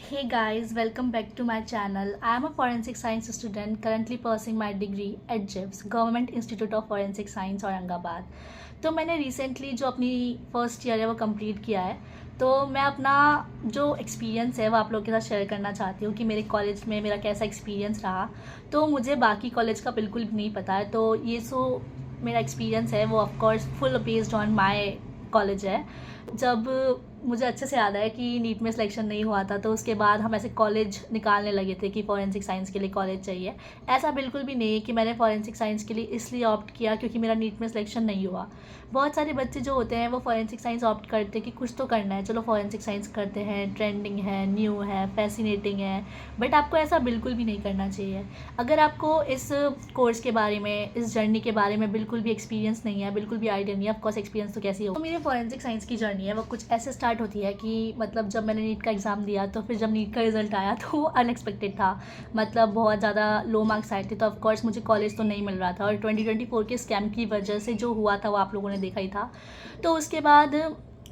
Hey guys, welcome back to my channel. I am a forensic science student currently pursuing my degree at JIPS, Government Institute of Forensic Science Aurangabad. तो मैंने recently जो अपनी first year है वो complete किया है। तो मैं अपना जो एक्सपीरियंस है वो आप लोगों के साथ शेयर करना चाहती हूँ कि मेरे कॉलेज में मेरा कैसा एक्सपीरियंस रहा। तो मुझे बाकी कॉलेज का बिल्कुल भी नहीं पता है, तो ये मेरा एक्सपीरियंस है वो of course full based on my college है। जब मुझे अच्छे से याद है कि नीट में सिलेक्शन नहीं हुआ था, तो उसके बाद हम ऐसे कॉलेज निकालने लगे थे कि फॉरेंसिक साइंस के लिए कॉलेज चाहिए। ऐसा बिल्कुल भी नहीं है कि मैंने फॉरेंसिक साइंस के लिए इसलिए ऑप्ट किया क्योंकि मेरा नीट में सिलेक्शन नहीं हुआ। बहुत सारे बच्चे जो होते हैं वो फॉरेंसिक साइंस ऑप्ट करते हैं कि कुछ तो करना है, चलो फॉरेंसिक साइंस करते हैं, ट्रेंडिंग है, न्यू है, फैसिनेटिंग है। बट आपको ऐसा बिल्कुल भी नहीं करना चाहिए। अगर आपको इस कोर्स के बारे में, इस जर्नी के बारे में बिल्कुल भी एक्सपीरियंस नहीं है, बिल्कुल भी आइडिया नहीं है, ऑफकोर्स एक्सपीरियंस तो कैसी हो। तो मेरी फॉरेंसिक साइंस की जर्नी है वो कुछ ऐसे स्टार्ट होती है कि मतलब जब मैंने नीट का एग्ज़ाम दिया, तो फिर जब नीट का रिज़ल्ट आया तो वो अनएक्सपेक्टेड था। मतलब बहुत ज़्यादा लो मार्क्स आए थे, तो ऑफकोर्स मुझे कॉलेज तो नहीं मिल रहा था, और 2024 के स्कैम की वजह से जो हुआ था वो आप लोगों ने देखा ही था। तो उसके बाद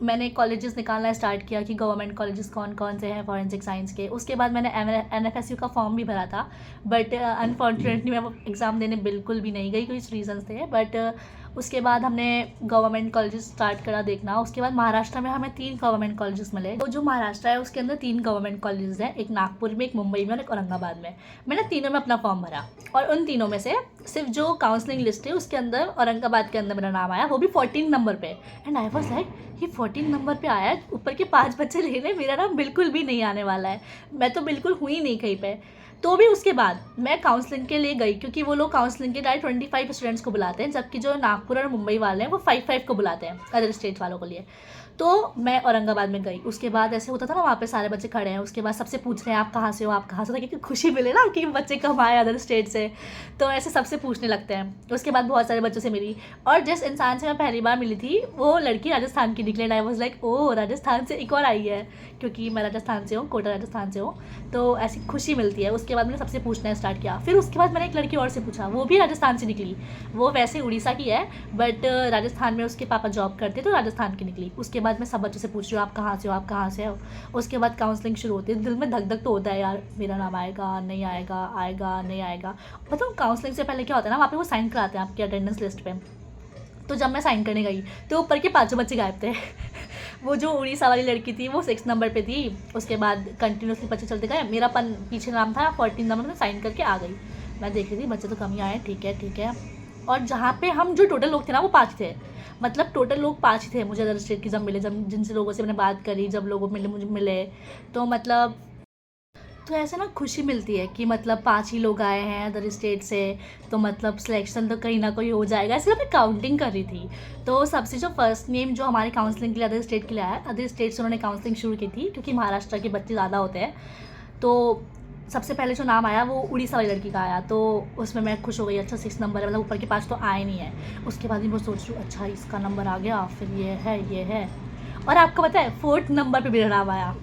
मैंने कॉलेजेस निकालना स्टार्ट किया कि गवर्नमेंट कॉलेजेस कौन कौन से हैं फॉरेंसिक साइंस के। उसके बाद मैंने NFSU का फॉर्म भी भरा था, बट अनफॉर्चुनेटली मैं वो एग्ज़ाम देने बिल्कुल भी नहीं गई, कुछ रीज़न्स थे। बट उसके बाद हमने गवर्नमेंट कॉलेजेस स्टार्ट करा देखना। उसके बाद महाराष्ट्र में हमें 3 गवर्नमेंट कॉलेजेस मिले। तो जो महाराष्ट्र है उसके अंदर 3 गवर्नमेंट कॉलेजेस हैं, एक नागपुर में, एक मुंबई में और एक औरंगाबाद में। मैंने तीनों में अपना फॉर्म भरा, और उन तीनों में से सिर्फ जो काउंसलिंग लिस्ट है उसके अंदर औरंगाबाद के अंदर मेरा नाम आया, वो भी 14 नंबर पे। एंड आई वॉज लाइक, ये 14 नंबर पे आया है, ऊपर के 5 बच्चे ले रहे, मेरा नाम बिल्कुल भी नहीं आने वाला है, मैं तो बिल्कुल हुई नहीं कहीं पे। तो भी उसके बाद मैं काउंसलिंग के लिए गई, क्योंकि वो लोग काउंसलिंग के डायरेक्ट 25 स्टूडेंट्स को बुलाते हैं, जबकि जो नागपुर और मुंबई वाले हैं वो 5 को बुलाते हैं अदर स्टेट वालों के लिए। तो मैं औरंगाबाद में गई। उसके बाद ऐसे होता था ना, वहाँ पे सारे बच्चे खड़े हैं, उसके बाद सबसे पूछ रहे हैं आप कहाँ से हो, आप कहाँ से हो, ताकि खुशी मिले ना कि बच्चे कम आए अदर स्टेट से। तो ऐसे सबसे पूछने लगते हैं। उसके बाद बहुत सारे बच्चों से मिली, और जिस इंसान से मैं पहली बार मिली थी वो लड़की राजस्थान की निकले। आई वॉज लाइक, ओ राजस्थान से एक और आई है, क्योंकि मैं राजस्थान से हूँ, कोटा राजस्थान से हूँ। तो ऐसी खुशी मिलती है। उसके बाद मैंने सबसे पूछना स्टार्ट किया। फिर उसके बाद मैंने एक लड़की और से पूछा, वो भी राजस्थान से निकली। वो वैसे उड़ीसा की है, बट राजस्थान में उसके पापा जॉब करते, तो राजस्थान की निकली। उसके बाद मैं सब बच्चों से पूछ रही हूँ आप कहाँ से हो, आप कहाँ से हो। उसके बाद काउंसलिंग शुरू होती है। दिल में धक धक तो होता है यार, मेरा नाम आएगा नहीं आएगा, आएगा नहीं आएगा। मतलब काउंसलिंग से पहले क्या होता है ना, वहाँ पे वो साइन कराते हैं आपकी अटेंडेंस लिस्ट पे। तो जब मैं साइन करने गई तो ऊपर के 5 बच्चे गायब थे। वो जो उड़ीसा वाली लड़की थी वो 6 नंबर पे थी। उसके बाद कंटिन्यूसली बच्चे चलते गए, मेरा पीछे नाम था 14 नंबर में, साइन करके आ गई। मैं देख रही थी बच्चे तो कम ही आए, ठीक है ठीक है। और जहाँ पे हम जो टोटल लोग थे ना वो 5 थे, मतलब टोटल लोग 5 ही थे। मुझे अदर स्टेट की जब मिले, जब जिनसे लोगों से मैंने बात करी, जब लोगों मिले मुझे मिले, तो मतलब तो ऐसे ना खुशी मिलती है कि मतलब 5 ही लोग आए हैं अदर स्टेट से, तो मतलब सिलेक्शन तो कहीं ना कहीं हो जाएगा। ऐसे मैं काउंटिंग कर रही थी। तो सबसे जो फर्स्ट नेम जो हमारे काउंसलिंग के लिए अदर स्टेट के लिए आया, अदर स्टेट से उन्होंने काउंसलिंग शुरू की थी, क्योंकि महाराष्ट्र के बच्चे ज़्यादा होते हैं। तो सबसे पहले जो नाम आया वो उड़ीसा वाली लड़की का आया, तो उसमें मैं खुश हो गई। अच्छा 6 नंबर है, मतलब ऊपर के 5 तो आए नहीं है। उसके बाद ही मैं सोच रही हूँ अच्छा इसका नंबर आ गया, फिर ये है ये है। और आपको पता है 4th नंबर पर मेरा नाम आया।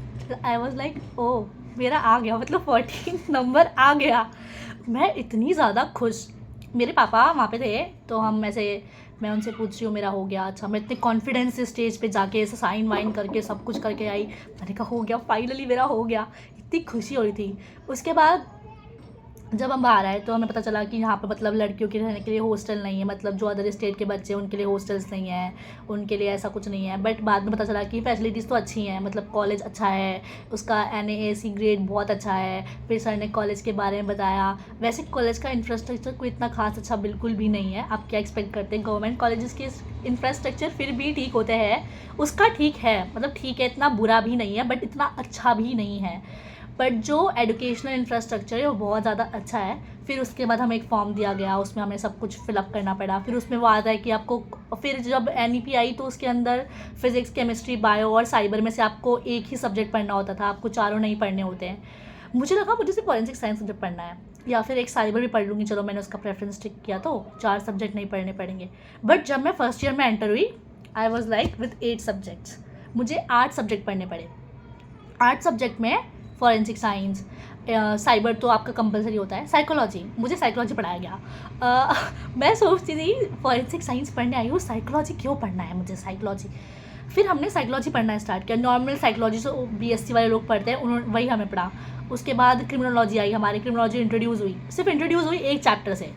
आई वॉज लाइक, ओ मेरा आ गया, मतलब 14 नंबर आ गया। मैं इतनी ज़्यादा खुश। मेरे पापा वहाँ पे थे, तो हम ऐसे, मैं उनसे पूछ रही हूँ मेरा हो गया। अच्छा मैं इतने कॉन्फिडेंस से स्टेज पे जाके ऐसे साइन वाइन करके सब कुछ करके आई। मैंने कहा हो गया, फाइनली मेरा हो गया। इतनी खुशी हो रही थी। उसके बाद जब हम बाहर आए तो हमें पता चला कि यहाँ पे मतलब लड़कियों के रहने के लिए हॉस्टल नहीं है, मतलब जो अदर स्टेट के बच्चे हैं उनके लिए हॉस्टल्स नहीं है, उनके लिए ऐसा कुछ नहीं है। बट बाद में पता चला कि फैसिलिटीज़ तो अच्छी हैं, मतलब कॉलेज अच्छा है, उसका NAAC ग्रेड बहुत अच्छा है। फिर सर ने कॉलेज के बारे में बताया। वैसे कॉलेज का इंफ्रास्ट्रक्चर कोई इतना खास अच्छा बिल्कुल भी नहीं है। आप क्या एक्सपेक्ट करते हैं, गवर्नमेंट कॉलेजेस के इंफ्रास्ट्रक्चर फिर भी ठीक होते हैं, उसका ठीक है, मतलब ठीक है, इतना बुरा भी नहीं है बट इतना अच्छा भी नहीं है। बट जो एजुकेशनल इंफ्रास्ट्रक्चर है वो बहुत ज़्यादा अच्छा है। फिर उसके बाद हमें एक फॉर्म दिया गया, उसमें हमें सब कुछ फिलअप करना पड़ा। फिर उसमें वो आता है कि आपको, फिर जब NEP आई तो उसके अंदर फिजिक्स, केमिस्ट्री, बायो और साइबर में से आपको एक ही सब्जेक्ट पढ़ना होता था, आपको चारों नहीं पढ़ने होते हैं। मुझे लगा मुझे सिर्फ फॉरेंसिक साइंस सब्जेक्ट पढ़ना है, या फिर एक साइबर भी पढ़ लूँगी, चलो मैंने उसका प्रेफरेंस टिक किया, तो 4 सब्जेक्ट नहीं पढ़ने पड़ेंगे। बट जब मैं फर्स्ट ईयर में एंटर हुई, I was like with 8 subjects, मुझे 8 सब्जेक्ट पढ़ने पड़े। 8 सब्जेक्ट में फॉरेंसिक साइंस, साइबर तो आपका कंपलसरी होता है, साइकोलॉजी, मुझे साइकोलॉजी पढ़ाया गया। मैं सोचती थी फॉरेंसिक साइंस पढ़ने आई हूँ, साइकोलॉजी क्यों पढ़ना है मुझे, साइकोलॉजी। फिर हमने साइकोलॉजी पढ़ना स्टार्ट किया, नॉर्मल साइकोलॉजी जो बीएससी वाले लोग पढ़ते हैं उन्होंने वही हमें पढ़ा। उसके बाद क्रिमिनोलॉजी आई, हमारी क्रिमिनोलॉजी इंट्रोड्यूस हुई, सिर्फ इंट्रोड्यूस हुई एक चैप्टर से,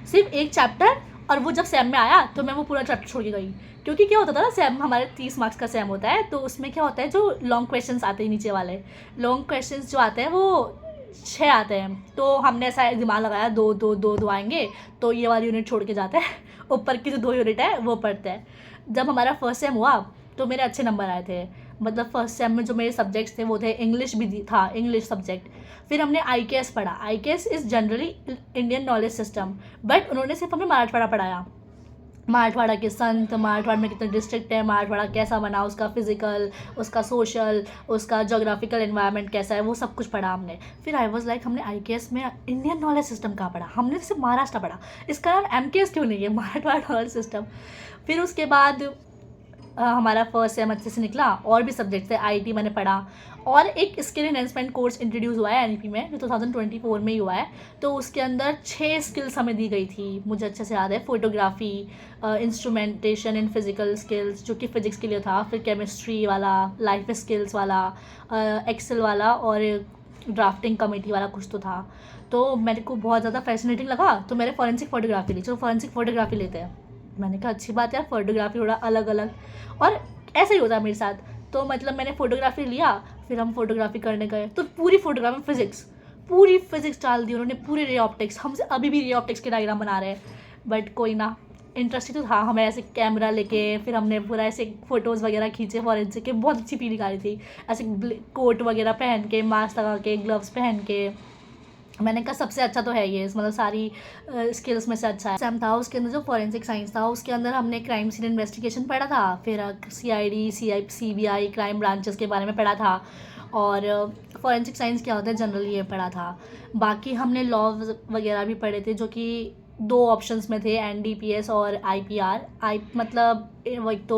सिर्फ एक चैप्टर। और वो जब सैम में आया तो मैं वो पूरा चैप्टर छोड़ के गई, क्योंकि क्या होता था ना, सैम हमारे 30 मार्क्स का सैम होता है, तो उसमें क्या होता है जो लॉन्ग क्वेश्चंस आते हैं नीचे वाले, लॉन्ग क्वेश्चंस जो आते हैं वो 6 आते हैं। तो हमने ऐसा दिमाग लगाया 2 आएंगे तो ये वाली यूनिट छोड़ के जाते हैं, ऊपर की जो 2 यूनिट है वो पढ़ते हैं। जब हमारा फर्स्ट सेम हुआ तो मेरे अच्छे नंबर आए थे, मतलब फर्स्ट सेम में जो मेरे सब्जेक्ट्स थे वो थे, इंग्लिश भी था, इंग्लिश सब्जेक्ट। फिर हमने IKS पढ़ा। IKS is generally Indian knowledge system, but उन्होंने सिर्फ हमें मराठवाड़ा पढ़ाया, मराठवाड़ा के संत, मराठवाड़ा में कितने डिस्ट्रिक्ट है, मराठवाड़ा कैसा बना, उसका फिजिकल, उसका सोशल, उसका जोग्राफिकल एनवायरनमेंट कैसा है, वो सब कुछ पढ़ा हमने। फिर आई वॉज लाइक हमने IKS में इंडियन नॉलेज सिस्टम कहाँ पढ़ा, हमने सिर्फ महाराष्ट्र पढ़ा, इसका नाम MKS क्यों नहीं है, मराठवाड़ा नॉलेज सिस्टम। फिर उसके बाद हमारा फर्स्ट सेम अच्छे से निकला, और भी सब्जेक्ट थे, IT मैंने पढ़ा, और एक स्किल एनहेंसमेंट कोर्स इंट्रोड्यूस हुआ है NEP में, जो 2024 में ही हुआ है। तो उसके अंदर 6 स्किल्स हमें दी गई थी, मुझे अच्छे से याद है, photography, instrumentation in physical skills जो कि फिजिक्स के लिए था, फिर केमिस्ट्री वाला, लाइफ स्किल्स वाला, एक्सेल वाला, और ड्राफ्टिंग कमेटी वाला कुछ तो था। तो मेरे को बहुत ज़्यादा फैसिनेटिंग लगा, तो मैंने फॉरेंसिक फोटोग्राफी ली, जो फॉरेंसिक फोटोग्राफी लेते हैं। मैंने कहा अच्छी बात है यार, फोटोग्राफी थोड़ा अलग अलग, और ऐसे ही होता है मेरे साथ। तो मतलब मैंने फ़ोटोग्राफी लिया, फिर हम फोटोग्राफी करने गए, तो पूरी फोटोग्राफी पूरी फिजिक्स डाल दी उन्होंने, पूरे रे ऑप्टिक्स, हमसे अभी भी रे ऑप्टिक्स के डायग्राम बना रहे हैं। बट कोई ना, इंटरेस्ट ही तो था हमें, ऐसे कैमरा लेके फिर हमने पूरा ऐसे फ़ोटोज़ वगैरह खींचे फॉरेंसिक के, बहुत अच्छी फीलिंग आ रही थी, ऐसे कोट वगैरह पहन के, मास्क लगा के, ग्लव्स पहन के। मैंने कहा सबसे अच्छा तो है ये, मतलब सारी स्किल्स में से अच्छा है। एग्जाम था उसके अंदर जो फॉरेंसिक साइंस था, उसके अंदर हमने क्राइम सीन इन्वेस्टिगेशन पढ़ा था, फिर CID CBI क्राइम ब्रांचेस के बारे में पढ़ा था, और फॉरेंसिक साइंस क्या होता है जनरली ये पढ़ा था। बाकी हमने लॉज वगैरह भी पढ़े थे, जो कि 2 ऑप्शंस में थे, NDPS और IPR। मतलब वो एक तो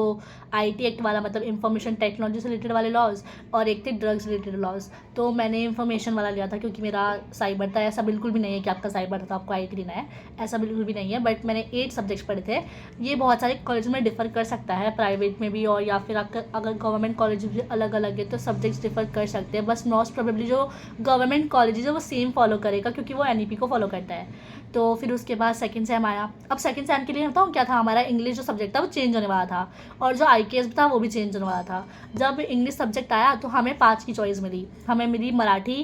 IT एक्ट वाला, मतलब इंफॉर्मेशन टेक्नोलॉजी से रिलेटेड वाले लॉज, और एक थे ड्रग्स रिलेटेड लॉज। तो मैंने इंफॉर्मेशन वाला लिया था, क्योंकि मेरा साइबर था। ऐसा बिल्कुल भी नहीं है कि आपका साइबर था तो आपको IT लेना है, ऐसा बिल्कुल भी नहीं है। बट मैंने 8 सब्जेक्ट्स पढ़े थे। ये बहुत सारे कॉलेज में डिफ़र कर सकता है, प्राइवेट में भी, और या फिर अगर गवर्नमेंट कॉलेज भी अलग अलग है तो सब्जेक्ट्स डिफ़र कर सकते हैं। बस मोस्ट प्रोबेबली जो गवर्नमेंट कॉलेज है वो सेम फॉलो करेगा, क्योंकि वो NEP को फॉलो करता है। तो फिर उसके बाद सेकंड सेम आया। अब सेकंड सेम के लिए बताऊँ क्या था, हमारा इंग्लिश जो सब्जेक्ट था वो चेंज होने वाला था, और जो IKS था वो भी चेंज होने वाला था। जब इंग्लिश सब्जेक्ट आया तो हमें 5 की चॉइस मिली, हमें मिली मराठी,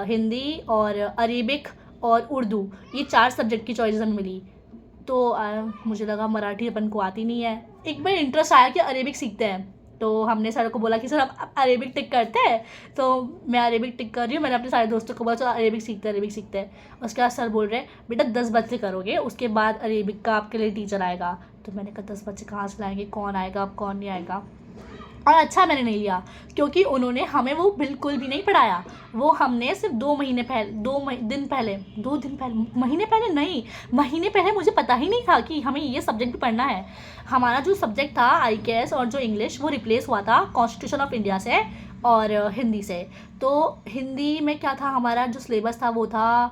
हिंदी और अरेबिक और उर्दू, ये 4 सब्जेक्ट की चॉइस हमें मिली। तो मुझे लगा मराठी अपन को आती नहीं है, एक बार इंटरेस्ट आया कि अरेबिक सीखते हैं। तो हमने सर को बोला कि सर अब अरेबिक टिक करते हैं, तो मैं अरेबिक टिक कर रही हूँ, मैंने अपने सारे दोस्तों को बोला चलो अरेबिक सीखते हैं। उसके बाद सर बोल रहे हैं बेटा 10 बच्चे करोगे, उसके बाद अरेबिक का आपके लिए टीचर आएगा। तो मैंने कहा 10 बच्चे कहाँ से लाएंगे, कौन आएगा अब कौन नहीं आएगा। और अच्छा मैंने नहीं लिया, क्योंकि उन्होंने हमें वो बिल्कुल भी नहीं पढ़ाया। वो हमने सिर्फ 2 महीने पहले, 2 दिन पहले, महीने पहले मुझे पता ही नहीं था कि हमें ये सब्जेक्ट भी पढ़ना है। हमारा जो सब्जेक्ट था IKS और जो इंग्लिश, वो रिप्लेस हुआ था कॉन्स्टिट्यूशन ऑफ इंडिया से और हिंदी से। तो हिंदी में क्या था, हमारा जो सिलेबस था वो था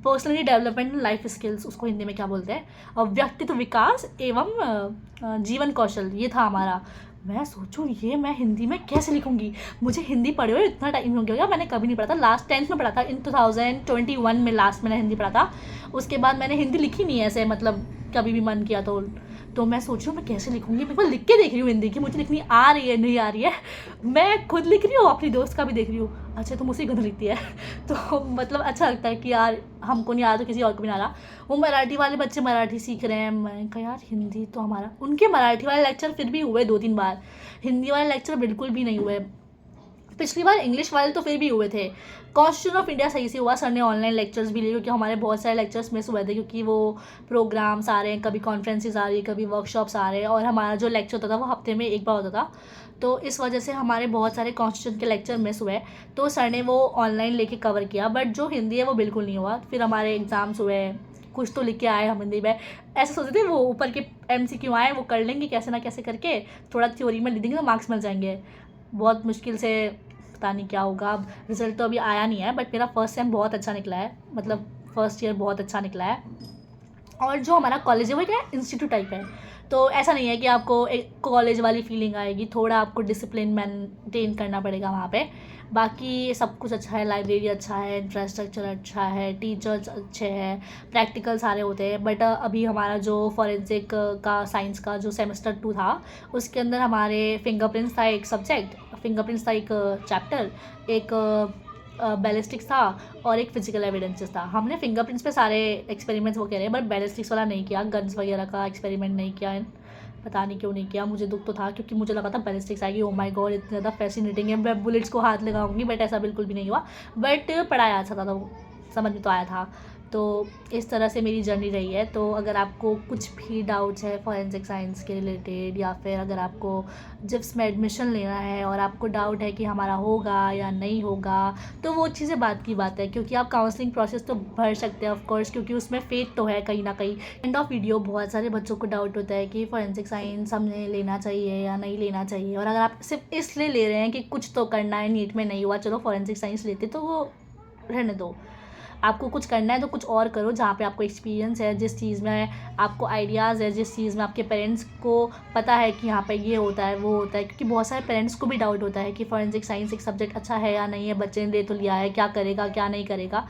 पर्सनली डेवलपमेंट लाइफ स्किल्स, उसको हिंदी में क्या बोलते हैं, व्यक्तित्व विकास एवं जीवन कौशल, ये था हमारा। मैं सोचूं ये मैं हिंदी में कैसे लिखूंगी, मुझे हिंदी पढ़े हुए इतना टाइम हो गया, मैंने कभी नहीं पढ़ा था। लास्ट 10th में पढ़ा था, इन 2021 में लास्ट मैंने हिंदी पढ़ा था। उसके बाद मैंने हिंदी लिखी नहीं है ऐसे, मतलब कभी भी मन किया तो मैं सोच रही हूँ मैं कैसे लिखूंगी। मैं लिख के देख रही हूँ हिंदी की, मुझे लिखनी आ रही है नहीं आ रही है, मैं खुद लिख रही हूँ, अपनी दोस्त का भी देख रही हूँ, अच्छा तो मुझसे गंद लिखती है। तो मतलब अच्छा लगता है कि यार हमको नहीं आ रहा तो किसी और को भी नहीं आ रहा। वो मराठी वाले बच्चे मराठी सीख रहे हैं, मैंने कहा यार हिंदी तो हमारा, उनके मराठी वाले लेक्चर फिर भी हुए 2-3 बार, हिंदी वाले लेक्चर बिल्कुल भी नहीं हुए। पिछली बार इंग्लिश वाले तो फिर भी हुए थे। कॉन्स्टिट्यूशन ऑफ इंडिया सही से हुआ, सर ने ऑनलाइन लेक्चर्स भी लिए, क्योंकि हमारे बहुत सारे लेक्चर्स मिस हुए थे, क्योंकि वो प्रोग्राम्स आ रहे हैं, कभी कॉन्फ्रेंसेस आ रही है, कभी वर्कशॉप्स आ रहे हैं, और हमारा जो लेक्चर होता था वो हफ्ते में एक बार होता था। तो इस वजह से हमारे बहुत सारे कॉन्स्टिट्यूशन के लेक्चर मिस हुए, तो सर ने वो ऑनलाइन लेके कवर किया। बट जो हिंदी है वो बिल्कुल नहीं हुआ। फिर हमारे एग्ज़ाम्स हुए, कुछ तो लिख के आए हम हिंदी में, ऐसे सोचते थे वो ऊपर के MCQ आए वो कर लेंगे कैसे ना कैसे करके, थोड़ा थ्योरी में लिख देंगे तो मार्क्स मिल जाएंगे। बहुत मुश्किल से, पता नहीं क्या होगा। अब रिजल्ट तो अभी आया नहीं है, बट मेरा फर्स्ट सेम बहुत अच्छा निकला है, मतलब फर्स्ट ईयर बहुत अच्छा निकला है। और जो हमारा कॉलेज है वो क्या इंस्टीट्यूट टाइप है, तो ऐसा नहीं है कि आपको एक कॉलेज वाली फीलिंग आएगी, थोड़ा आपको डिसिप्लिन मेंटेन करना पड़ेगा वहाँ पे। बाकी सब कुछ अच्छा है, लाइब्रेरी अच्छा है, इंफ्रास्ट्रक्चर अच्छा है, टीचर्स अच्छे हैं, प्रैक्टिकल सारे होते हैं। बट अभी हमारा जो फॉरेंसिक का साइंस का जो सेमेस्टर 2 था, उसके अंदर हमारे फिंगरप्रिंट्स था एक सब्जेक्ट, फिंगरप्रिंट्स था एक चैप्टर, एक बैलिस्टिक्स था और एक फिजिकल एविडेंसेस था। हमने फिंगरप्रिंट्स पे सारे एक्सपेरिमेंट्स वो कह रहे हैं, बट बैलिस्टिक्स वाला नहीं किया, गन्स वगैरह का एक्सपेरिमेंट नहीं किया। पता नहीं क्यों नहीं किया, मुझे दुख तो था क्योंकि मुझे लगा था बैलिस्टिक्स आएगी, ओ माय गॉड इतनी ज़्यादा फैसिनेटिंग है, मैं बुलेट्स को हाथ लगाऊंगी, बट ऐसा बिल्कुल भी नहीं हुआ। बट पढ़ाया अच्छा था, तो समझ में तो आया था। तो इस तरह से मेरी जर्नी रही है। तो अगर आपको कुछ भी डाउट्स है फॉरेंसिक साइंस के रिलेटेड, या फिर अगर आपको जिप्स में एडमिशन लेना है और आपको डाउट है कि हमारा होगा या नहीं होगा, तो वो चीज़ें बात की बात है, क्योंकि आप काउंसलिंग प्रोसेस तो भर सकते हैं ऑफ कोर्स, क्योंकि उसमें फेथ तो है कहीं ना कहीं। एंड ऑफ वीडियो बहुत सारे बच्चों को डाउट होता है कि फॉरेंसिक साइंस हमने लेना चाहिए या नहीं लेना चाहिए, और अगर आप सिर्फ इसलिए ले रहे हैं कि कुछ तो करना है, नीट में नहीं हुआ चलो फॉरेंसिक साइंस लेते, तो वो रहने दो। आपको कुछ करना है तो कुछ और करो, जहाँ पे आपको एक्सपीरियंस है, जिस चीज़ में आपको आइडियाज़ है, जिस चीज़ में आपके पेरेंट्स को पता है कि यहाँ पे ये होता है वो होता है। क्योंकि बहुत सारे पेरेंट्स को भी डाउट होता है कि फॉरेंसिक साइंस एक सब्जेक्ट अच्छा है या नहीं है, बच्चे ने ले तो लिया है, क्या करेगा क्या नहीं करेगा।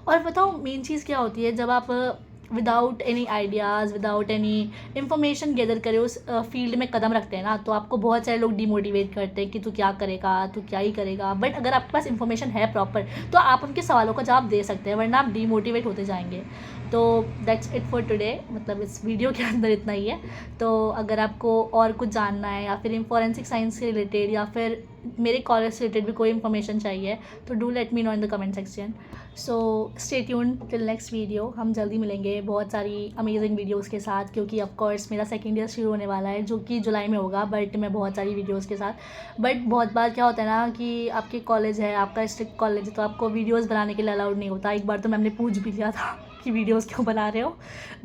और बताओ मेन चीज़ क्या होती है, जब आप without any ideas, without any information gather करे उस फील्ड में कदम रखते हैं ना, तो आपको बहुत सारे लोग डिमोटिवेट करते हैं कि तू क्या करेगा, तू क्या ही करेगा। बट अगर आपके पास इंफॉर्मेशन है प्रॉपर, तो आप उनके सवालों का जवाब दे सकते हैं, वरना आप डिमोटिवेट होते जाएंगे। तो दैट्स इट फॉर टुडे, मतलब इस वीडियो के अंदर इतना ही है। तो अगर आपको और कुछ जानना है, या फिर फॉरेंसिक साइंस से रिलेटेड, या फिर मेरे कॉलेज से रिलेटेड भी कोई इन्फॉर्मेशन चाहिए, तो do let me know in the comment section. So stay tuned till next video. हम जल्दी मिलेंगे बहुत सारी अमेजिंग वीडियोज़ के साथ, क्योंकि ऑफ कोर्स मेरा सेकेंड ईयर शुरू होने वाला है, जो कि जुलाई में होगा। बट मैं बहुत सारी वीडियोज़ के साथ, बट बहुत बार क्या होता है ना कि आपके कॉलेज है, आपका स्ट्रिक्ट कॉलेज है, तो आपको वीडियोज़ बनाने के लिए अलाउड नहीं होता। एक बार तो मैम ने पूछ भी लिया था कि वीडियोज़ क्यों बना रहे हो,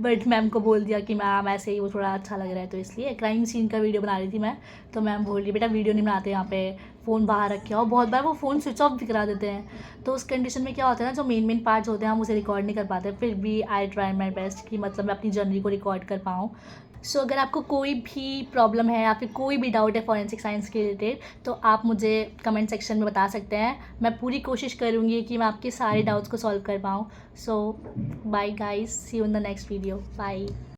बट मैम को बोल दिया कि मैम ऐसे ही वो थोड़ा अच्छा लग रहा है, तो इसलिए क्राइम सीन का वीडियो बना रही थी मैं। तो मैम बोल रही बेटा वीडियो नहीं बनाते यहाँ पे, फ़ोन बाहर रखे हो। बहुत बार वो फ़ोन स्विच ऑफ भी करा देते हैं। तो उस कंडीशन में क्या होता है ना, जो मेन पार्ट्स होते हैं हम उसे रिकॉर्ड नहीं कर पाते। फिर भी आई ट्राई माई बेस्ट कि मतलब मैं अपनी जर्नी को रिकॉर्ड कर पाऊँ। सो अगर आपको कोई भी प्रॉब्लम है या फिर कोई भी डाउट है फॉरेंसिक साइंस के रिलेटेड, तो आप मुझे कमेंट सेक्शन में बता सकते हैं। मैं पूरी कोशिश करूँगी कि मैं आपके सारे डाउट्स को सॉल्व कर पाऊँ। So bye guys, see you in the next video, bye.